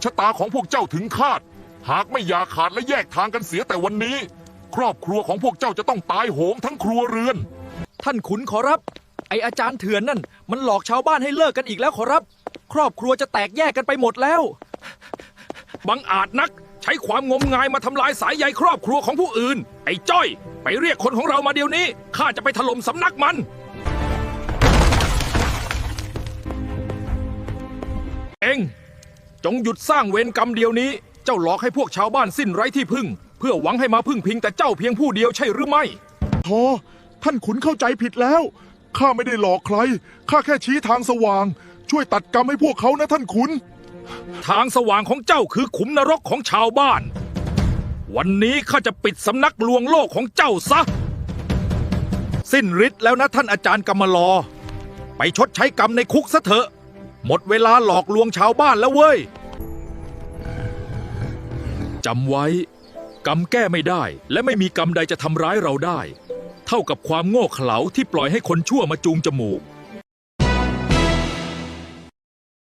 ชะตาของพวกเจ้าถึงคาดหากไม่อย่าขาดและแยกทางกันเสียแต่วันนี้ครอบครัวของพวกเจ้าจะต้องตายโหงทั้งครัวเรือนท่านขุนขอรับไออาจารย์เถื่อนนั่นมันหลอกชาวบ้านให้เลิกกันอีกแล้วขอรับครอบครัวจะแตกแยกกันไปหมดแล้วบังอาจนักใช้ความงมงายมาทำลายสายใยครอบครัวของผู้อื่นไอ้จ้อยไปเรียกคนของเรามาเดี๋ยวนี้ข้าจะไปถล่มสำนักมันเอ็งจงหยุดสร้างเวรกรรมเดียวนี้เจ้าหลอกให้พวกชาวบ้านสิ้นไร้ที่พึ่งเพื่อหวังให้มาพึ่งพิงแต่เจ้าเพียงผู้เดียวใช่หรือไม่ทอท่านขุนเข้าใจผิดแล้วข้าไม่ได้หลอกใครข้าแค่ชี้ทางสว่างช่วยตัดกรรมให้พวกเขานะท่านขุนทางสว่างของเจ้าคือขุมนรกของชาวบ้านวันนี้ข้าจะปิดสำนักลวงโลกของเจ้าซะสิ้นฤทธิ์แล้วนะท่านอาจารย์กำมะลอไปชดใช้กรรมในคุกซะเถอะหมดเวลาหลอกลวงชาวบ้านแล้วเว้ยจำไว้กรรมแก้ไม่ได้และไม่มีกรรมใดจะทำร้ายเราได้เท่ากับความโง่เขลาที่ปล่อยให้คนชั่วมาจูงจมูก